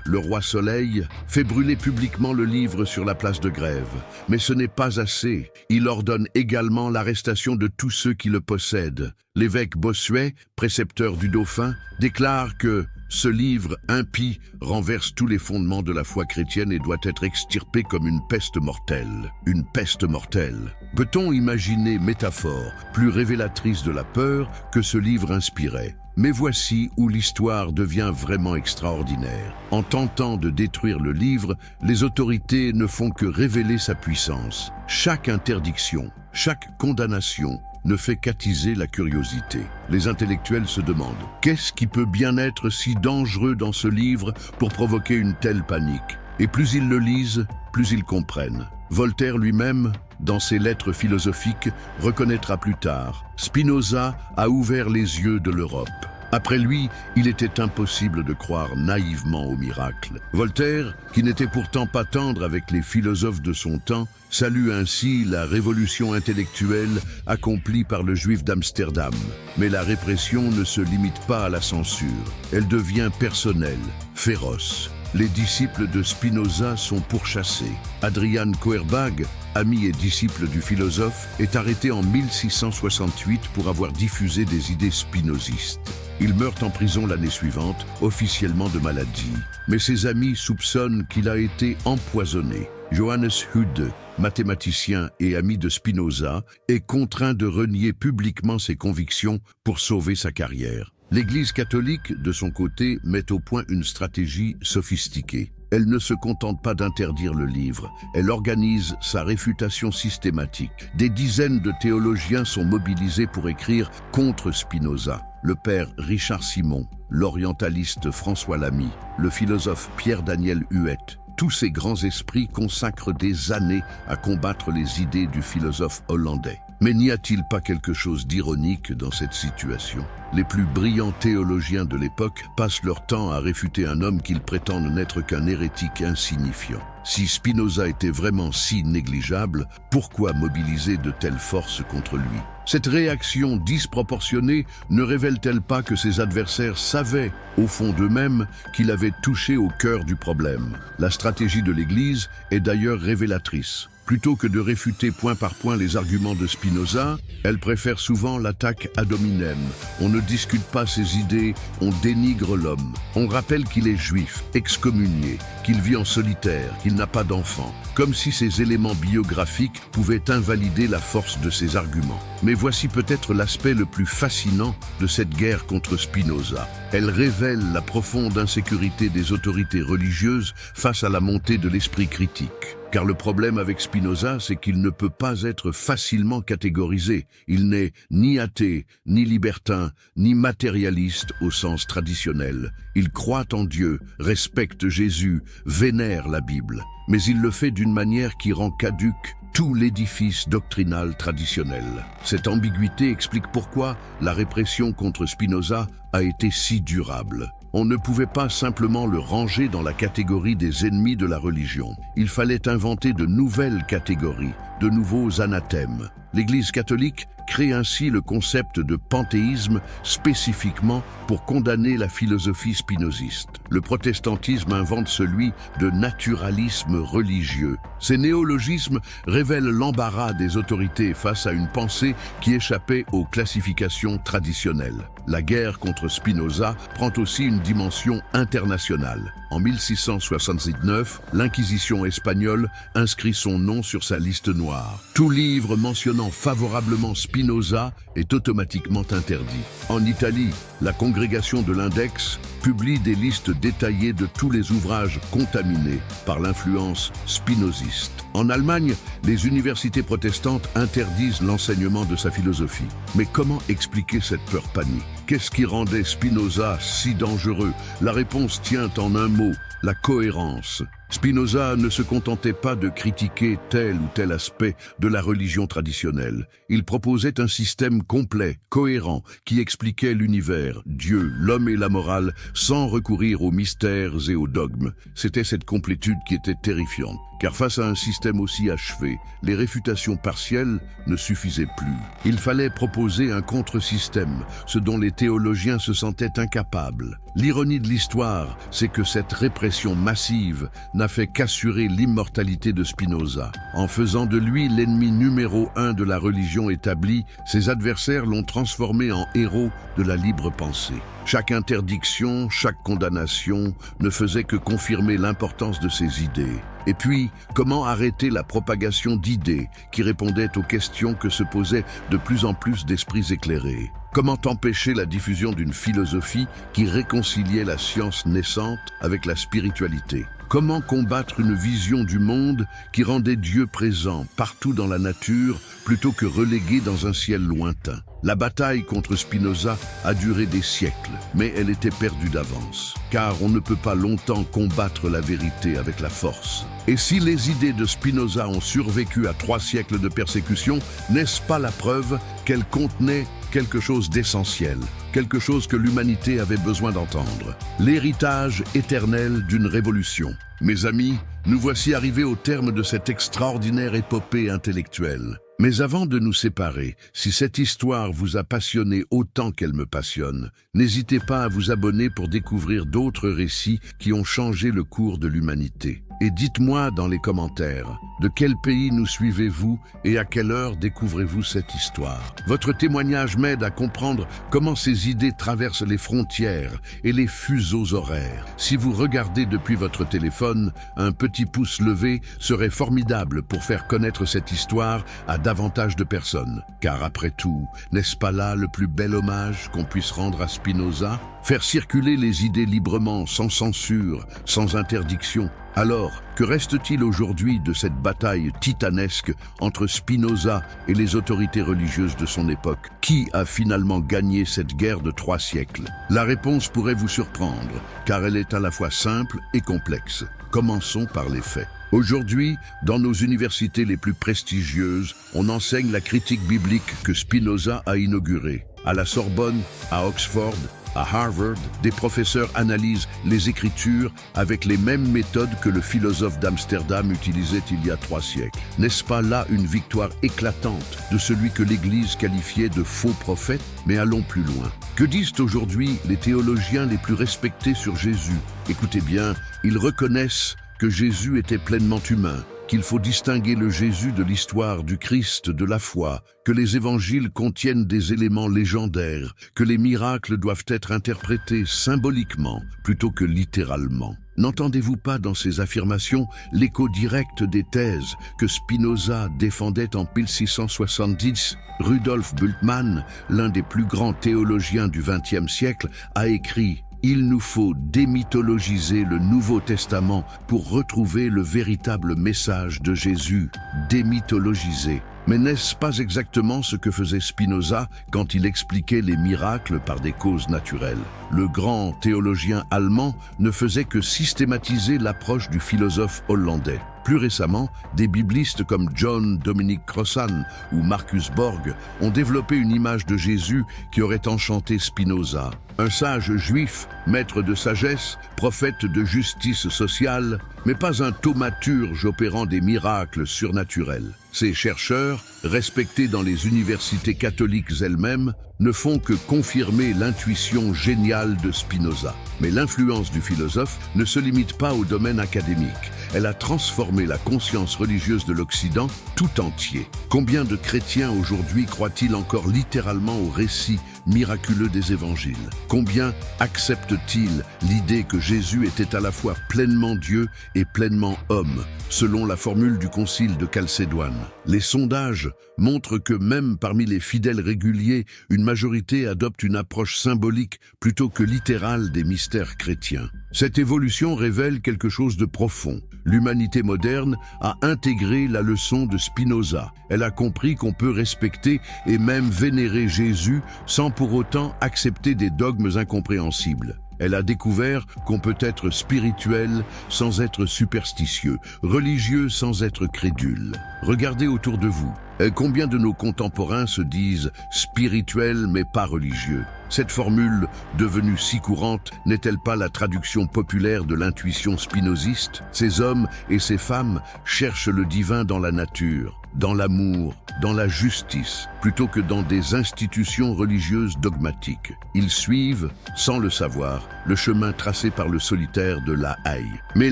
le roi Soleil, fait brûler publiquement le livre sur la place de Grève. Mais ce n'est pas assez. Il ordonne également l'arrestation de tous ceux qui le possèdent. L'évêque Bossuet, précepteur du Dauphin, déclare que ce livre impie renverse tous les fondements de la foi chrétienne et doit être extirpé comme une peste mortelle. Une peste mortelle. Peut-on imaginer métaphore plus révélatrice de la peur que ce livre inspirait? Mais voici où l'histoire devient vraiment extraordinaire. En tentant de détruire le livre, les autorités ne font que révéler sa puissance. Chaque interdiction, chaque condamnation ne fait qu'attiser la curiosité. Les intellectuels se demandent « Qu'est-ce qui peut bien être si dangereux dans ce livre pour provoquer une telle panique ?» Et plus ils le lisent, plus ils comprennent. Voltaire lui-même, dans ses lettres philosophiques, reconnaîtra plus tard « Spinoza a ouvert les yeux de l'Europe ». Après lui, il était impossible de croire naïvement au miracle. Voltaire, qui n'était pourtant pas tendre avec les philosophes de son temps, salue ainsi la révolution intellectuelle accomplie par le juif d'Amsterdam. Mais la répression ne se limite pas à la censure. Elle devient personnelle, féroce. Les disciples de Spinoza sont pourchassés. Adrian Koerbagh, ami et disciple du philosophe, est arrêté en 1668 pour avoir diffusé des idées spinozistes. Il meurt en prison l'année suivante, officiellement de maladie. Mais ses amis soupçonnent qu'il a été empoisonné. Johannes Hude, mathématicien et ami de Spinoza, est contraint de renier publiquement ses convictions pour sauver sa carrière. L'Église catholique, de son côté, met au point une stratégie sophistiquée. Elle ne se contente pas d'interdire le livre, elle organise sa réfutation systématique. Des dizaines de théologiens sont mobilisés pour écrire contre Spinoza. Le père Richard Simon, l'orientaliste François Lamy, le philosophe Pierre-Daniel Huet. Tous ces grands esprits consacrent des années à combattre les idées du philosophe hollandais. Mais n'y a-t-il pas quelque chose d'ironique dans cette situation? Les plus brillants théologiens de l'époque passent leur temps à réfuter un homme qu'ils prétendent n'être qu'un hérétique insignifiant. Si Spinoza était vraiment si négligeable, pourquoi mobiliser de telles forces contre lui? Cette réaction disproportionnée ne révèle-t-elle pas que ses adversaires savaient, au fond d'eux-mêmes, qu'il avait touché au cœur du problème? La stratégie de l'Église est d'ailleurs révélatrice. Plutôt que de réfuter point par point les arguments de Spinoza, elle préfère souvent l'attaque ad hominem. On ne discute pas ses idées, on dénigre l'homme. On rappelle qu'il est juif, excommunié, qu'il vit en solitaire, qu'il n'a pas d'enfant. Comme si ces éléments biographiques pouvaient invalider la force de ses arguments. Mais voici peut-être l'aspect le plus fascinant de cette guerre contre Spinoza. Elle révèle la profonde insécurité des autorités religieuses face à la montée de l'esprit critique. Car le problème avec Spinoza, c'est qu'il ne peut pas être facilement catégorisé. Il n'est ni athée, ni libertin, ni matérialiste au sens traditionnel. Il croit en Dieu, respecte Jésus, vénère la Bible. Mais il le fait d'une manière qui rend caduque tout l'édifice doctrinal traditionnel. Cette ambiguïté explique pourquoi la répression contre Spinoza a été si durable. On ne pouvait pas simplement le ranger dans la catégorie des ennemis de la religion. Il fallait inventer de nouvelles catégories, de nouveaux anathèmes. L'Église catholique crée ainsi le concept de panthéisme spécifiquement pour condamner la philosophie spinoziste. Le protestantisme invente celui de naturalisme religieux. Ces néologismes révèlent l'embarras des autorités face à une pensée qui échappait aux classifications traditionnelles. La guerre contre Spinoza prend aussi une dimension internationale. En 1679, l'Inquisition espagnole inscrit son nom sur sa liste noire. Tout livre mentionnant favorablement Spinoza est automatiquement interdit. En Italie, la congrégation de l'Index publie des listes détaillées de tous les ouvrages contaminés par l'influence spinoziste. En Allemagne, les universités protestantes interdisent l'enseignement de sa philosophie. Mais comment expliquer cette peur panique? Qu'est-ce qui rendait Spinoza si dangereux? La réponse tient en un mot, la cohérence. Spinoza ne se contentait pas de critiquer tel ou tel aspect de la religion traditionnelle. Il proposait un système complet, cohérent, qui expliquait l'univers, Dieu, l'homme et la morale, sans recourir aux mystères et aux dogmes. C'était cette complétude qui était terrifiante. Car face à un système aussi achevé, les réfutations partielles ne suffisaient plus. Il fallait proposer un contre-système, ce dont les théologiens se sentaient incapables. L'ironie de l'histoire, c'est que cette répression massive n'a fait qu'assurer l'immortalité de Spinoza. En faisant de lui l'ennemi numéro 1 de la religion établie, ses adversaires l'ont transformé en héros de la libre pensée. Chaque interdiction, chaque condamnation ne faisait que confirmer l'importance de ses idées. Et puis, comment arrêter la propagation d'idées qui répondaient aux questions que se posaient de plus en plus d'esprits éclairés? Comment empêcher la diffusion d'une philosophie qui réconciliait la science naissante avec la spiritualité? Comment combattre une vision du monde qui rendait Dieu présent partout dans la nature plutôt que relégué dans un ciel lointain? La bataille contre Spinoza a duré des siècles, mais elle était perdue d'avance. Car on ne peut pas longtemps combattre la vérité avec la force. Et si les idées de Spinoza ont survécu à 3 siècles de persécution, n'est-ce pas la preuve qu'elles contenaient quelque chose d'essentiel, quelque chose que l'humanité avait besoin d'entendre? L'héritage éternel d'une révolution. Mes amis, nous voici arrivés au terme de cette extraordinaire épopée intellectuelle. Mais avant de nous séparer, si cette histoire vous a passionné autant qu'elle me passionne, n'hésitez pas à vous abonner pour découvrir d'autres récits qui ont changé le cours de l'humanité. Et dites-moi dans les commentaires, de quel pays nous suivez-vous et à quelle heure découvrez-vous cette histoire? Votre témoignage m'aide à comprendre comment ces idées traversent les frontières et les fuseaux horaires. Si vous regardez depuis votre téléphone, un petit pouce levé serait formidable pour faire connaître cette histoire à davantage de personnes. Car après tout, n'est-ce pas là le plus bel hommage qu'on puisse rendre à Spinoza? Faire circuler les idées librement, sans censure, sans interdiction. Alors, que reste-t-il aujourd'hui de cette bataille titanesque entre Spinoza et les autorités religieuses de son époque? Qui a finalement gagné cette guerre de 3 siècles? La réponse pourrait vous surprendre, car elle est à la fois simple et complexe. Commençons par les faits. Aujourd'hui, dans nos universités les plus prestigieuses, on enseigne la critique biblique que Spinoza a inaugurée. À la Sorbonne, à Oxford, à Harvard, des professeurs analysent les Écritures avec les mêmes méthodes que le philosophe d'Amsterdam utilisait il y a 3 siècles. N'est-ce pas là une victoire éclatante de celui que l'Église qualifiait de faux prophète? Mais allons plus loin. Que disent aujourd'hui les théologiens les plus respectés sur Jésus? Écoutez bien, ils reconnaissent que Jésus était pleinement humain, qu'il faut distinguer le Jésus de l'histoire du Christ de la foi, que les évangiles contiennent des éléments légendaires, que les miracles doivent être interprétés symboliquement plutôt que littéralement. N'entendez-vous pas dans ces affirmations l'écho direct des thèses que Spinoza défendait en 1670? Rudolf Bultmann, l'un des plus grands théologiens du XXe siècle, a écrit: il nous faut démythologiser le Nouveau Testament pour retrouver le véritable message de Jésus, démythologiser. Mais n'est-ce pas exactement ce que faisait Spinoza quand il expliquait les miracles par des causes naturelles? Le grand théologien allemand ne faisait que systématiser l'approche du philosophe hollandais. Plus récemment, des biblistes comme John Dominic Crossan ou Marcus Borg ont développé une image de Jésus qui aurait enchanté Spinoza. Un sage juif, maître de sagesse, prophète de justice sociale, mais pas un thaumaturge opérant des miracles surnaturels. Ces chercheurs, respectés dans les universités catholiques elles-mêmes, ne font que confirmer l'intuition géniale de Spinoza. Mais l'influence du philosophe ne se limite pas au domaine académique. Elle a transformé la conscience religieuse de l'Occident tout entier. Combien de chrétiens aujourd'hui croient-ils encore littéralement au récit miraculeux des évangiles? Combien acceptent-ils l'idée que Jésus était à la fois pleinement Dieu et pleinement homme, selon la formule du concile de Chalcédoine? Les sondages montrent que même parmi les fidèles réguliers, une majorité adopte une approche symbolique plutôt que littérale des mystères chrétiens. Cette évolution révèle quelque chose de profond. L'humanité moderne a intégré la leçon de Spinoza. Elle a compris qu'on peut respecter et même vénérer Jésus sans pour autant accepter des dogmes incompréhensibles. Elle a découvert qu'on peut être spirituel sans être superstitieux, religieux sans être crédule. Regardez autour de vous. Combien de nos contemporains se disent spirituels mais pas religieux? Cette formule, devenue si courante, n'est-elle pas la traduction populaire de l'intuition spinoziste? Ces hommes et ces femmes cherchent le divin dans la nature, dans l'amour, dans la justice, plutôt que dans des institutions religieuses dogmatiques. Ils suivent, sans le savoir, le chemin tracé par le solitaire de La Haye. Mais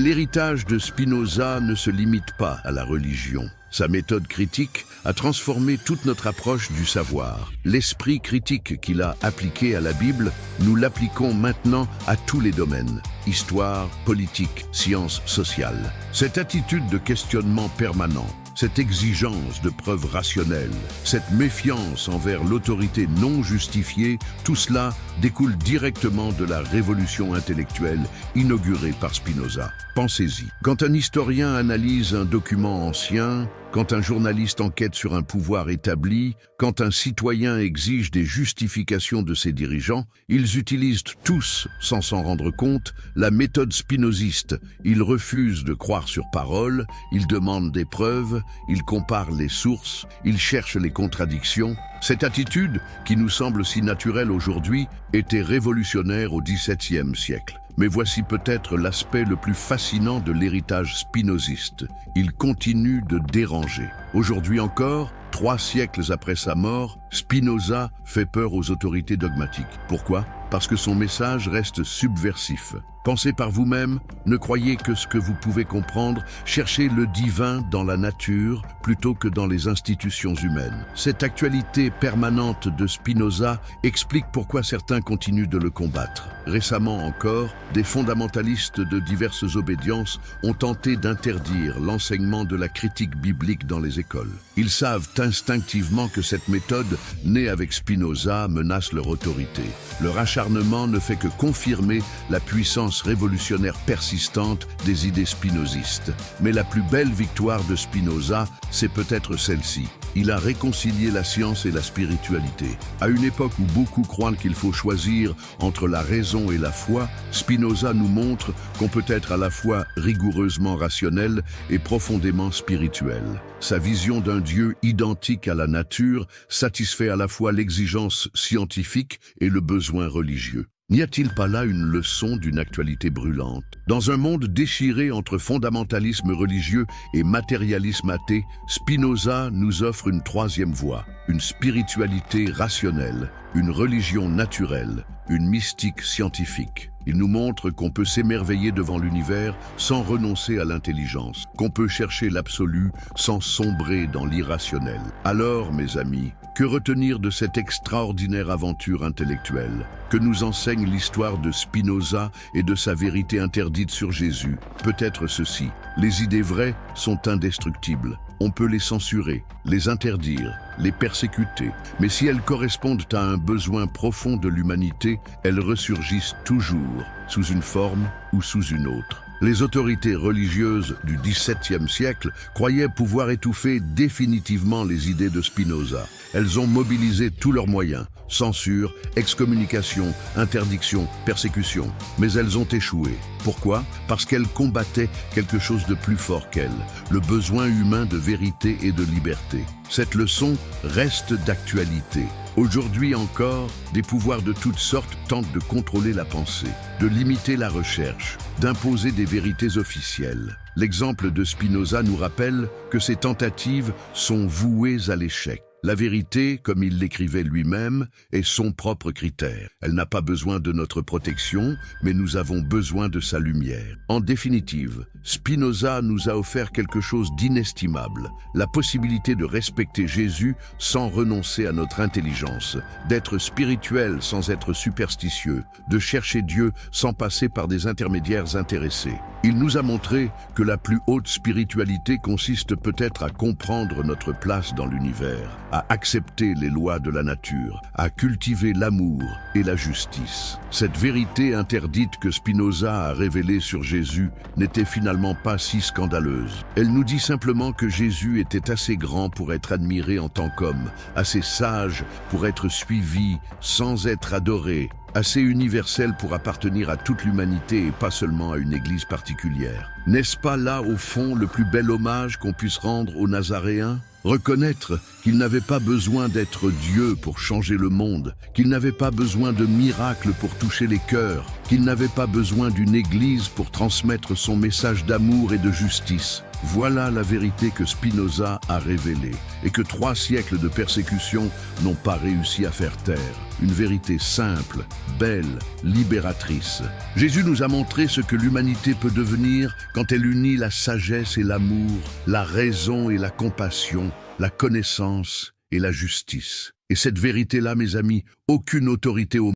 l'héritage de Spinoza ne se limite pas à la religion. Sa méthode critique a transformé toute notre approche du savoir. L'esprit critique qu'il a appliqué à la Bible, nous l'appliquons maintenant à tous les domaines. Histoire, politique, sciences sociales. Cette attitude de questionnement permanent, cette exigence de preuves rationnelles, cette méfiance envers l'autorité non justifiée, tout cela découle directement de la révolution intellectuelle inaugurée par Spinoza. Pensez-y. Quand un historien analyse un document ancien, quand un journaliste enquête sur un pouvoir établi, quand un citoyen exige des justifications de ses dirigeants, ils utilisent tous, sans s'en rendre compte, la méthode spinoziste. Ils refusent de croire sur parole, ils demandent des preuves, ils comparent les sources, ils cherchent les contradictions. Cette attitude, qui nous semble si naturelle aujourd'hui, était révolutionnaire au XVIIe siècle. Mais voici peut-être l'aspect le plus fascinant de l'héritage spinoziste. Il continue de déranger. Aujourd'hui encore, 3 siècles après sa mort, Spinoza fait peur aux autorités dogmatiques. Pourquoi? Parce que son message reste subversif. Pensez par vous-même, ne croyez que ce que vous pouvez comprendre, cherchez le divin dans la nature plutôt que dans les institutions humaines. Cette actualité permanente de Spinoza explique pourquoi certains continuent de le combattre. Récemment encore, des fondamentalistes de diverses obédiences ont tenté d'interdire l'enseignement de la critique biblique dans les écoles. Ils savent instinctivement que cette méthode, née avec Spinoza, menace leur autorité. Leur acharnement ne fait que confirmer la puissance révolutionnaire persistante des idées spinozistes. Mais la plus belle victoire de Spinoza, c'est peut-être celle-ci. Il a réconcilié la science et la spiritualité. À une époque où beaucoup croient qu'il faut choisir entre la raison et la foi, Spinoza nous montre qu'on peut être à la fois rigoureusement rationnel et profondément spirituel. Sa vision d'un Dieu identique à la nature satisfait à la fois l'exigence scientifique et le besoin religieux. N'y a-t-il pas là une leçon d'une actualité brûlante? Dans un monde déchiré entre fondamentalisme religieux et matérialisme athée, Spinoza nous offre une troisième voie, une spiritualité rationnelle, une religion naturelle, une mystique scientifique. Il nous montre qu'on peut s'émerveiller devant l'univers sans renoncer à l'intelligence, qu'on peut chercher l'absolu sans sombrer dans l'irrationnel. Alors, mes amis, que retenir de cette extraordinaire aventure intellectuelle? Que nous enseigne l'histoire de Spinoza et de sa vérité interdite sur Jésus? Peut-être ceci: les idées vraies sont indestructibles. On peut les censurer, les interdire, les persécuter, mais si elles correspondent à un besoin profond de l'humanité, elles ressurgissent toujours, sous une forme ou sous une autre. Les autorités religieuses du XVIIe siècle croyaient pouvoir étouffer définitivement les idées de Spinoza. Elles ont mobilisé tous leurs moyens: censure, excommunication, interdiction, persécution. Mais elles ont échoué. Pourquoi? Parce qu'elles combattaient quelque chose de plus fort qu'elles, le besoin humain de vérité et de liberté. Cette leçon reste d'actualité. Aujourd'hui encore, des pouvoirs de toutes sortes tentent de contrôler la pensée, de limiter la recherche, d'imposer des vérités officielles. L'exemple de Spinoza nous rappelle que ces tentatives sont vouées à l'échec. La vérité, comme il l'écrivait lui-même, est son propre critère. Elle n'a pas besoin de notre protection, mais nous avons besoin de sa lumière. En définitive, Spinoza nous a offert quelque chose d'inestimable, la possibilité de respecter Jésus sans renoncer à notre intelligence, d'être spirituel sans être superstitieux, de chercher Dieu sans passer par des intermédiaires intéressés. Il nous a montré que la plus haute spiritualité consiste peut-être à comprendre notre place dans l'univers, à accepter les lois de la nature, à cultiver l'amour et la justice. Cette vérité interdite que Spinoza a révélée sur Jésus n'était finalement pas si scandaleuse. Elle nous dit simplement que Jésus était assez grand pour être admiré en tant qu'homme, assez sage pour être suivi sans être adoré, assez universel pour appartenir à toute l'humanité et pas seulement à une église particulière. N'est-ce pas là, au fond, le plus bel hommage qu'on puisse rendre aux Nazaréens? Reconnaître qu'il n'avait pas besoin d'être Dieu pour changer le monde, qu'il n'avait pas besoin de miracles pour toucher les cœurs, qu'il n'avait pas besoin d'une église pour transmettre son message d'amour et de justice. Voilà la vérité que Spinoza a révélée et que 3 siècles de persécution n'ont pas réussi à faire taire. Une vérité simple, belle, libératrice. Jésus nous a montré ce que l'humanité peut devenir quand elle unit la sagesse et l'amour, la raison et la compassion, la connaissance et la justice. Et cette vérité-là, mes amis, aucune autorité au